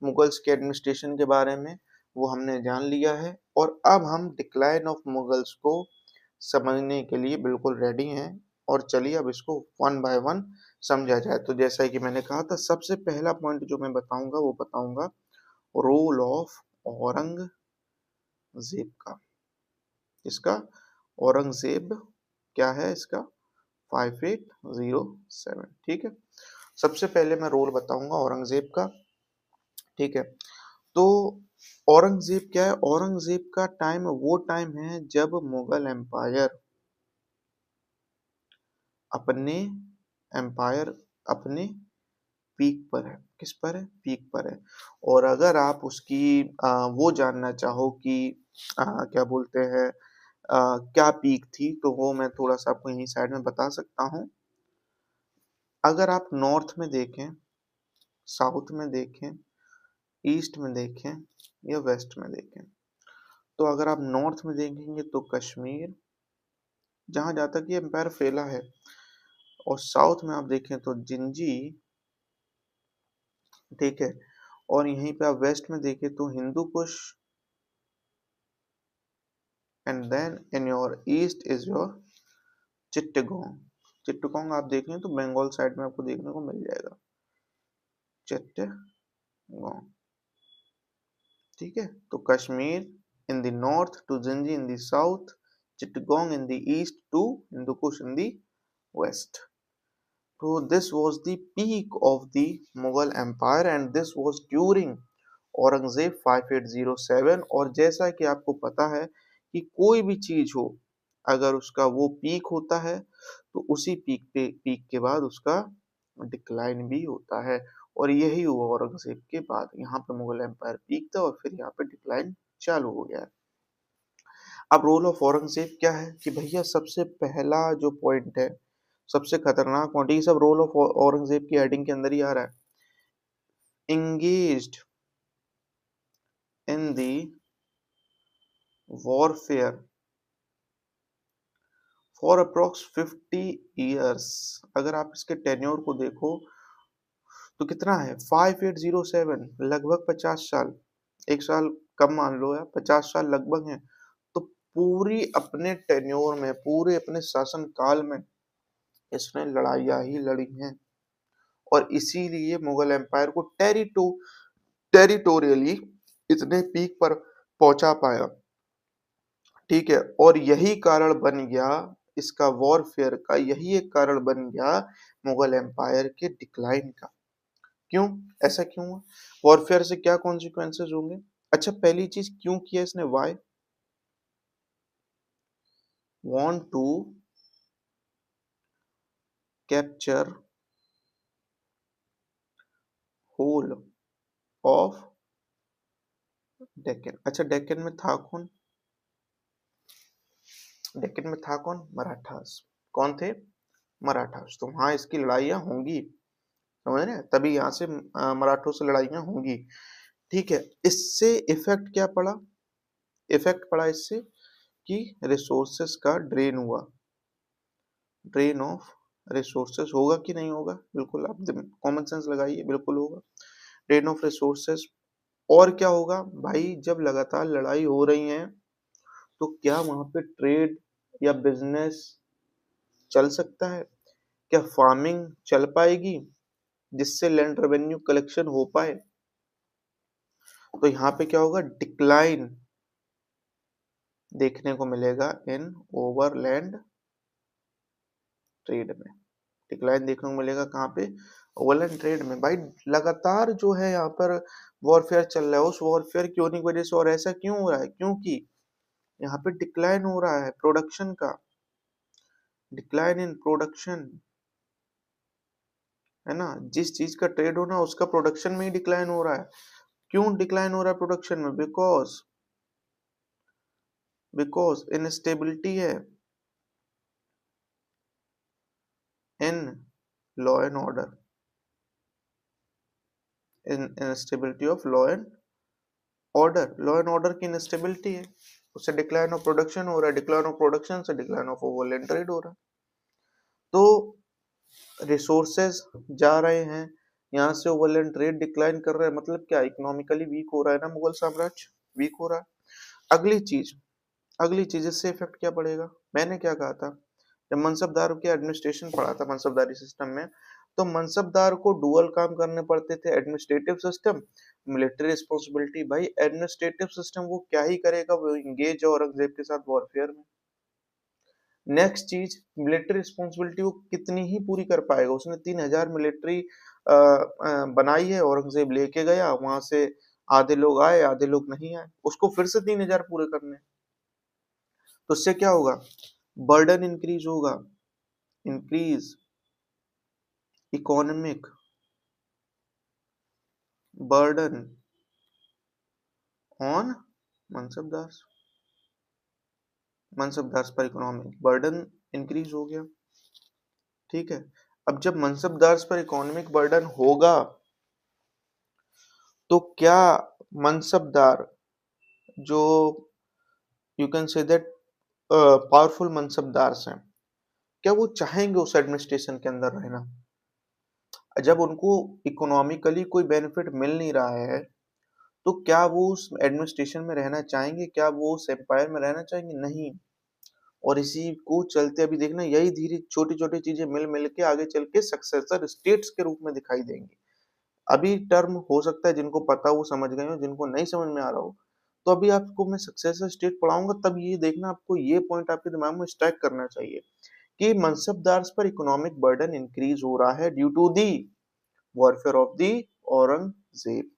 मुगल्स के एडमिनिस्ट्रेशन के बारे में, वो हमने जान लिया है। और अब हम डिक्लाइन ऑफ मुगल्स को समझने के लिए बिल्कुल रेडी हैं। और चलिए अब इसको वन बाय वन समझा जाए। तो जैसा कि मैंने कहा था, सबसे पहला पॉइंट जो मैं बताऊंगा वो बताऊंगा रोल ऑफ औरंगजेब का। इसका औरंगजेब क्या है इसका, 5807। ठीक है, सबसे पहले मैं रोल बताऊंगा औरंगजेब का। ठीक है, तो औरंगजेब क्या है? औरंगजेब का टाइम वो टाइम है जब मुगल एम्पायर अपने एम्पायर अपने पीक पर है। किस पर है? पीक पर है। और अगर आप उसकी वो जानना चाहो कि क्या बोलते हैं, क्या पीक थी, तो वो मैं थोड़ा सा आपको यहीं साइड में बता सकता हूँ। अगर आप नॉर्थ में देखें, साउथ में देखें, ईस्ट में देखें या वेस्ट में देखें, तो अगर आप नॉर्थ में देखेंगे तो कश्मीर, जहां जहां तक ये एम्पायर फैला है, और साउथ में आप देखें तो जिंजी। ठीक है, और यहीं पे आप वेस्ट में देखें तो Hindu Kush, and then in your east is your Chittagong. Chittagong आप देखें तो बंगाल साइड में आपको देखने को मिल जाएगा, चिट्टगोंग। ठीक है, तो Kashmir in the north to Gingee in the south, Chittagong in the east to Hindu Kush in the west. तो this was the peak of the Mughal empire and this was during Aurangzeb 5807। और जैसा कि आपको पता है कि कोई भी चीज हो, अगर उसका वो पीक होता है तो उसी पीक के बाद उसका डिक्लाइन भी होता है। और यही हुआ औरंगजेब के बाद, यहाँ पे मुगल एम्पायर पीक था और फिर यहाँ पे डिक्लाइन चालू हो गया। अब रोल ऑफ औरंगजेब क्या है कि भैया सबसे पहला जो पॉइंट है, सबसे खतरनाक पॉइंट, ये सब रोल ऑफ औरंगजेब की हेडिंग के अंदर ही आ रहा है। engaged in the warfare for approx 50 years। अगर आप इसके टेन्योर को देखो तो कितना है 5807, लगभग 50 साल। एक साल कम मान लो या 50 साल लगभग है। तो पूरी अपने टेन्योर में, पूरे अपने शासन काल में इसने लड़ाइयाँ ही लड़ी हैं। और इसीलिए मुगल एम्पायर को टेरिटोरियली इतने पीक पर पहुंचा पाया। ठीक है, और यही कारण बन गया इसका वॉरफेयर का, यही एक कारण बन गया मुगल एम्पायर के डिक्लाइन का। क्यों, ऐसा क्यों हुआ, वॉरफेयर से क्या कॉन्सिक्वेंसेस होंगे? अच्छा, पहली चीज क्यों किया इसने, why want to capture whole of Deccan. अच्छा, डेक्कन में था कौन? डेक्कन में था कौन? मराठास। कौन थे? मराठास। तो वहां इसकी लड़ाइयां होंगी, समझ रहे हैं, तभी यहाँ से मराठों से लड़ाइयां होंगी। ठीक है, इससे इफेक्ट क्या पड़ा? इफेक्ट पड़ा इससे कि रिसोर्सेस का ड्रेन हुआ। ड्रेन ऑफ रिसोर्सेस होगा कि नहीं होगा? बिल्कुल, आप कॉमन सेंस लगाइए, बिल्कुल होगा। Drain of resources. और क्या होगा भाई, जब लगातार लड़ाई हो रही है तो क्या वहां पे ट्रेड या बिजनेस चल सकता है? क्या फार्मिंग चल पाएगी जिससे लैंड रेवेन्यू कलेक्शन हो पाए? तो यहाँ पे क्या होगा, डिक्लाइन देखने को मिलेगा इन ओवरलैंड ट्रेड में। डिक्लाइन देखने को मिलेगा कहाँ पे? ओवरलैंड ट्रेड में। भाई लगातार जो है यहाँ पर वॉरफेयर चल रहा है, उस वॉरफेयर की होने की वजह से, और ऐसा क्यों हो रहा है? क्योंकि यहाँ पे डिक्लाइन हो रहा है प्रोडक्शन का, डिक्लाइन इन प्रोडक्शन, है ना। जिस चीज का ट्रेड होना उसका प्रोडक्शन में ही डिक्लाइन हो रहा है। क्यों डिक्लाइन हो रहा है प्रोडक्शन में? बिकॉज इनस्टेबिलिटी है in law and order, instability of law and order, law and order की इंस्टेबिलिटी है, उससे डिक्लाइन ऑफ प्रोडक्शन हो रहा है, डिक्लाइन ऑफ प्रोडक्शन से डिक्लाइन ऑफ ओवरलैंड ट्रेड हो रहा है। तो रिसोर्सेज जा रहे हैं यहाँ से, ओवरलैंड ट्रेड डिक्लाइन कर रहा है, मतलब क्या, इकोनॉमिकली वीक हो रहा है ना मुगल साम्राज्य, वीक हो रहा है। अगली चीज इससे इफेक्ट क्या पड़ेगा? मैंने क्या कहा था, जब मनसबदार के एडमिनिस्ट्रेशन पढ़ा था मनसबदारी सिस्टम में, तो मनसबदार को डुअल काम करने पड़ते थे, एडमिनिस्ट्रेटिव सिस्टम, मिलिट्री रिस्पॉन्सिबिलिटी। भाई एडमिनिस्ट्रेटिव सिस्टम वो क्या ही करेगा, वो इंगेज औरंगजेब के साथ वॉरफेयर में। नेक्स्ट चीज, मिलिट्री रिस्पॉन्सिबिलिटी वो कितनी ही पूरी कर पाएगा? उसने 3000 मिलिट्री बनाई है, औरंगजेब लेके गया वहां से, आधे लोग आए आधे लोग नहीं आए, उसको फिर से 3000 पूरे करने। तो उससे क्या होगा, बर्डन इंक्रीज होगा, increase economic burden on mansabdar, mansabdar पर इकोनॉमिक बर्डन इंक्रीज हो गया। ठीक है, अब जब मनसबदार पर इकोनॉमिक बर्डन होगा तो क्या मनसबदार, जो you can say that powerful मनसबदार हैं, क्या वो चाहेंगे उस एडमिनिस्ट्रेशन के अंदर रहना? जब उनको इकोनॉमिकली कोई बेनिफिट मिल नहीं रहा है तो क्या वो उस एडमिनिस्ट्रेशन में रहना चाहेंगे? क्या वो उस एम्पायर में रहना चाहेंगे? नहीं। और इसी को चलते अभी देखना, यही धीरे छोटी छोटी चीजें मिल मिल के आगे चल के सक्सेसर स्टेट्स के रूप में दिखाई देंगी। अभी टर्म हो सकता है जिनको पता वो समझ गए हो, जिनको नहीं समझ में आ रहा हो तो अभी आपको मैं सक्सेसर स्टेट पढ़ाऊंगा, तब ये देखना, आपको ये पॉइंट आपके दिमाग में स्ट्राइक करना चाहिए कि मनसबदार पर इकोनॉमिक बर्डन इंक्रीज हो रहा है due to the warfare of the Aurangzeb.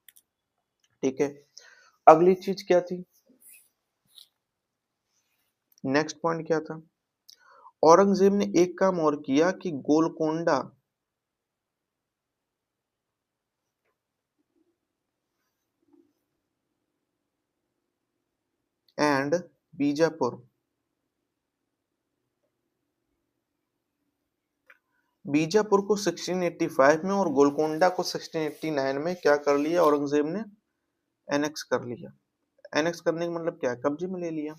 ठीक है, अगली चीज क्या थी, नेक्स्ट पॉइंट क्या था, औरंगजेब ने एक काम और किया कि गोलकोंडा एंड बीजापुर, बीजापुर को 1685 में और गोलकोंडा को 1689 में क्या कर लिया औरंगजेब ने, एनेक्स कर लिया। एनेक्स करने का मतलब क्या है, कब्जे में ले लिया।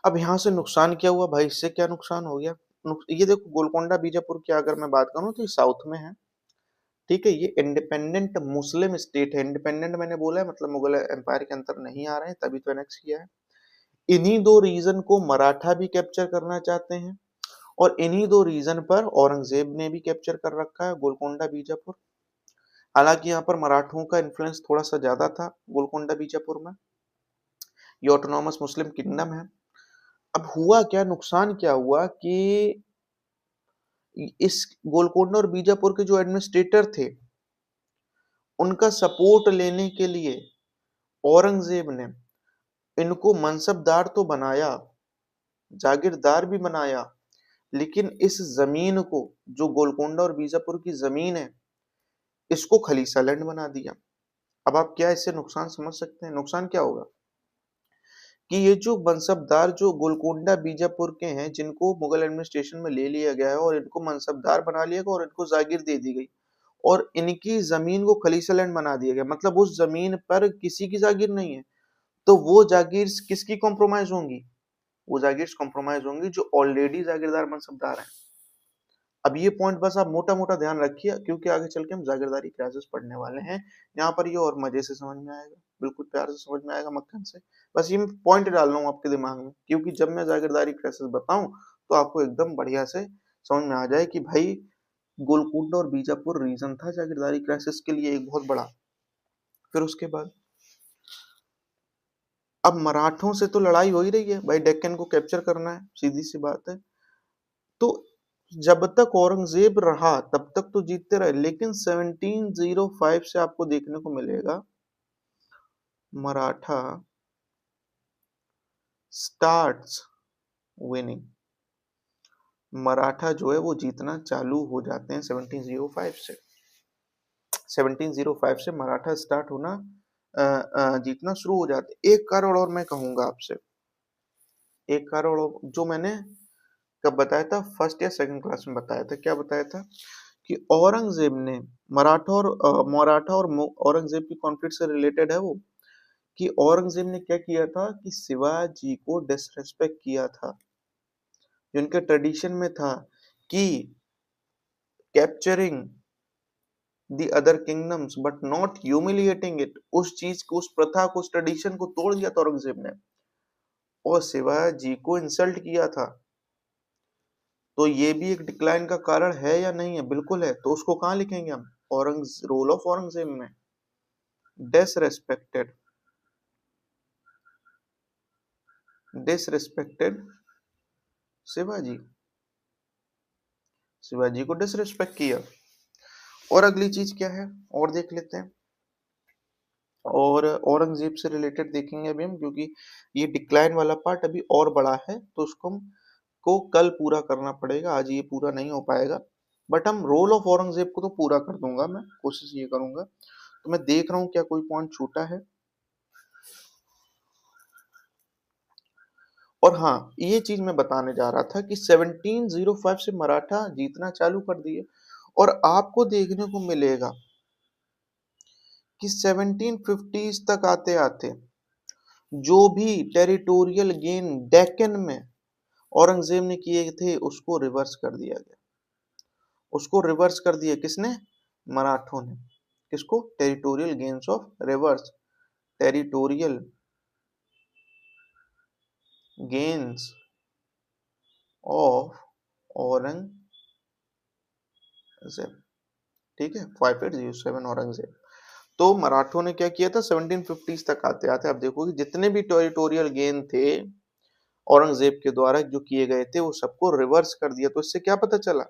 अब यहाँ से नुकसान क्या हुआ भाई, इससे क्या नुकसान हो गया, ये देखो गोलकोंडा बीजापुर की अगर मैं बात करूँ तो ये साउथ में है। ठीक है, ये इंडिपेंडेंट मुस्लिम स्टेट है, इंडिपेंडेंट मैंने बोला है मतलब मुगल एम्पायर के अंतर नहीं आ रहे हैं, तभी तो एनेक्स किया है। इन्हीं दो रीजन को मराठा भी कैप्चर करना चाहते हैं और इन्हीं दो रीजन पर औरंगजेब ने भी कैप्चर कर रखा है गोलकोंडा बीजापुर। हालांकि यहाँ पर मराठों का इन्फ्लुएंस थोड़ा सा ज्यादा था गोलकोंडा बीजापुर में, ये ऑटोनॉमस मुस्लिम किंगडम है। अब हुआ क्या, नुकसान क्या हुआ कि इस गोलकोंडा और बीजापुर के जो एडमिनिस्ट्रेटर थे उनका सपोर्ट लेने के लिए औरंगजेब ने इनको मनसबदार तो बनाया, जागीरदार भी बनाया, लेकिन इस जमीन को, जो गोलकोंडा और बीजापुर की जमीन है, इसको खलीसा लैंड बना दिया। अब आप क्या इससे नुकसान समझ सकते हैं, नुकसान क्या होगा कि ये जो मनसबदार जो गोलकोंडा बीजापुर के हैं जिनको मुगल एडमिनिस्ट्रेशन में ले लिया गया है और इनको मनसबदार बना लिया गया और इनको जागीर दे दी गई और इनकी जमीन को खलीसा लैंड बना दिया गया, मतलब उस जमीन पर किसी की जागीर नहीं है, तो वो जागीर किसकी कॉम्प्रोमाइज होंगी, वो जागीर कॉम्प्रोमाइज होंगी जो ऑलरेडी जागीरदार मनसबदार हैं। अब ये पॉइंट बस आप मोटा मोटा ध्यान रखिए क्योंकि आगे चल के हम जागीरदारी क्लासेस पढ़ने वाले हैं, यहाँ पर ये और मजे से समझ में आएगा, बिल्कुल प्यार से समझ में आएगा मक्खन से। बस ये पॉइंट डाल रहा हूँ आपके दिमाग में क्योंकि जब मैं जागीरदारी क्लासेस बताऊं तो आपको एकदम बढ़िया से समझ में आ जाए कि भाई गोलकुंडा और बीजापुर रीजन था जागीरदारी क्राइसिस के लिए एक बहुत बड़ा। फिर उसके बाद अब मराठों से तो लड़ाई हो ही रही है भाई, डेक्कन को कैप्चर करना है, सीधी सी बात है। तो जब तक औरंगजेब रहा तब तक तो जीतते रहे, लेकिन 1705 से आपको देखने को मिलेगा मराठा स्टार्ट्स विनिंग, मराठा जो है वो जीतना चालू हो जाते हैं 1705 से। 1705 से मराठा स्टार्ट होना जीतना शुरू हो जाते। एक कारण और मैं कहूंगा आपसे, एक कारण जो मैंने कब बताया था, फर्स्ट या सेकंड क्लास में बताया था, क्या बताया था कि औरंगजेब ने मराठा और औरंगजेब की कॉन्फ्लिक्ट से रिलेटेड है वो, कि औरंगजेब ने क्या किया था कि शिवाजी को डिसरेस्पेक्ट किया था, जो इनके ट्रेडिशन में था कि capturing the other kingdoms but not humiliating it, उस चीज को, उस प्रथा को, उस ट्रेडिशन को तोड़ दिया था औरंगजेब ने और शिवाजी को इंसल्ट किया था। तो ये भी एक डिक्लाइन का कारण है या नहीं है, बिल्कुल है। तो उसको कहाँ लिखेंगे हम, रोल ऑफ औरंगजेब में, डिसरेस्पेक्टेड, डिसरेस्पेक्टेड शिवाजी, शिवाजी को डिसरेस्पेक्ट किया। और अगली चीज क्या है और देख लेते हैं, और औरंगजेब से रिलेटेड देखेंगे अभी हम क्योंकि ये डिक्लाइन वाला पार्ट अभी और बड़ा है तो उसको हम को कल पूरा करना पड़ेगा, आज ये पूरा नहीं हो पाएगा। बट हम रोल ऑफ औरंगजेब को तो पूरा कर दूंगा, मैं कोशिश ये करूंगा। तो मैं देख रहा हूँ क्या कोई पॉइंट छूटा है। और हाँ, ये चीज मैं बताने जा रहा था कि 1705 से मराठा जीतना चालू कर दिए और आपको देखने को मिलेगा कि 1750s तक आते आते जो भी टेरिटोरियल गेन डेक्कन में औरंगजेब ने किए थे उसको रिवर्स कर दिया गया, उसको रिवर्स कर दिया किसने, मराठों ने। किसको, territorial gains of reverse, territorial gains of Aurangzeb. ठीक है, 5807 औरंगजेब। तो मराठों ने क्या किया था 1750s तक आते आते, आप देखोगे जितने भी टेरिटोरियल गेन थे औरंगजेब के द्वारा जो किए गए थे वो सबको रिवर्स कर दिया। तो इससे क्या पता चला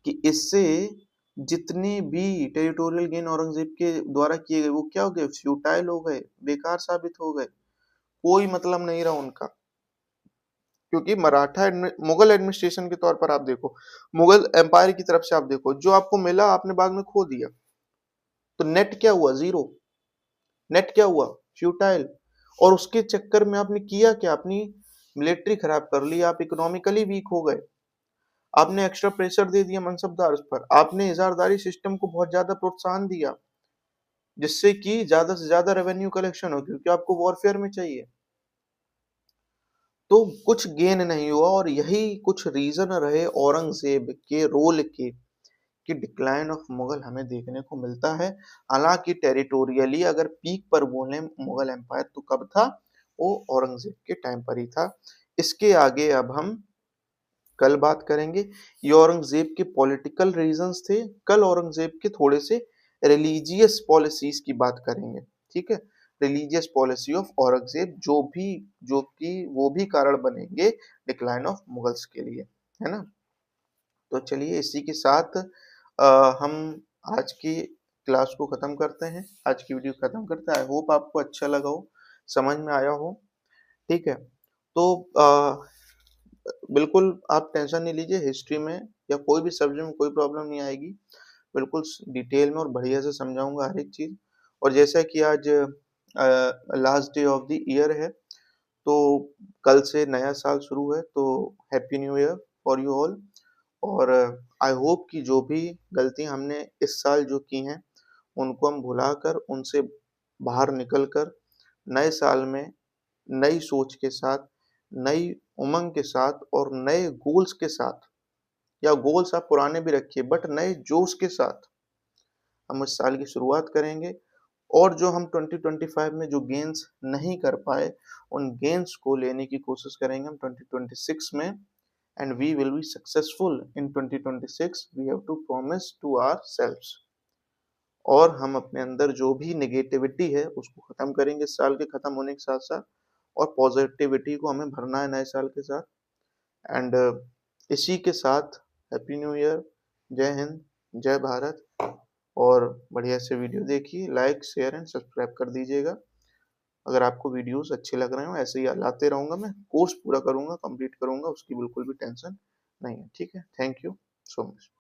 कि इससे जितने भी टेरिटोरियल गेन औरंगजेब के द्वारा किए गए वो क्या हो गए, फ्यूटाइल हो गए, बेकार साबित हो गए, कोई मतलब नहीं रहा उनका। क्योंकि मुगल एडमिनिस्ट्रेशन के तौर पर आप देखो, मुगल एम्पायर की तरफ से आप देखो, जो आपको मिला आपने बाद में खो दिया। तो नेट क्या हुआ, जीरो। नेट क्या हुआ, फ्यूटाइल। और उसके चक्कर में आपने किया क्या, अपनी मिलिट्री खराब कर ली, आप इकोनॉमिकली वीक हो गए, आपने एक्स्ट्रा प्रेशर दे दिया मनसबदार पर, आपने इजारदारी सिस्टम को बहुत ज्यादा प्रोत्साहन दिया, जिससे कि ज्यादा से ज्यादा रेवेन्यू कलेक्शन हो, क्योंकि आपको वॉरफेयर में चाहिए। तो कुछ गेन नहीं हुआ, और यही कुछ रीजन रहे औरंगजेब के रोल के कि डिक्लाइन ऑफ मुगल हमें देखने को मिलता है। हालांकि टेरिटोरियली अगर पीक पर बोले मुगल एम्पायर तो कब था, वो औरंगजेब के टाइम पर ही था। इसके आगे अब हम कल बात करेंगे। ये औरंगजेब के पॉलिटिकल रीजंस थे, कल औरंगजेब के थोड़े से रिलीजियस पॉलिसीज की बात करेंगे। ठीक है, रिलीजियस पॉलिसी ऑफ औरंगजेब, जो कि वो भी कारण बनेंगे डिक्लाइन ऑफ मुगल्स के लिए, है ना। तो चलिए इसी के साथ हम आज की क्लास को खत्म करते हैं, आज की वीडियो खत्म करते हैं। आई होप आपको अच्छा लगा हो, समझ में आया हो। ठीक है, तो बिल्कुल आप टेंशन नहीं लीजिए, हिस्ट्री में या कोई भी सब्जेक्ट में कोई प्रॉब्लम नहीं आएगी। बिल्कुल डिटेल में और बढ़िया से समझाऊंगा हर एक चीज। और जैसा कि आज last day of the year है, तो कल से नया साल शुरू है, तो happy new year for you all. और आई होप कि जो भी गलतियां हमने इस साल जो की हैं उनको हम भुलाकर, उनसे बाहर निकलकर नए साल में नई सोच के साथ, नई उमंग के साथ और नए गोल्स के साथ, या गोल्स आप पुराने भी रखिए बट नए जोश के साथ हम इस साल की शुरुआत करेंगे। और जो हम 2025 में जो गेन्स नहीं कर पाए, उन गेन्स को लेने की कोशिश करेंगे हम 2026 में। And we will be successful in 2026, we have to promise to ourselves. और हम अपने अंदर जो भी नेगेटिविटी है उसको खत्म करेंगे इस साल के खत्म होने के साथ साथ, और पॉजिटिविटी को हमें भरना है नए साल के साथ। एंड इसी के साथ हैप्पी न्यू ईयर, जय हिंद, जय भारत। और बढ़िया से वीडियो देखिए, लाइक शेयर एंड सब्सक्राइब कर दीजिएगा। अगर आपको वीडियोस अच्छे लग रहे हो, ऐसे ही लाते रहूंगा, मैं कोर्स पूरा करूंगा, कंप्लीट करूंगा, उसकी बिल्कुल भी टेंशन नहीं है। ठीक है, थैंक यू सो मच।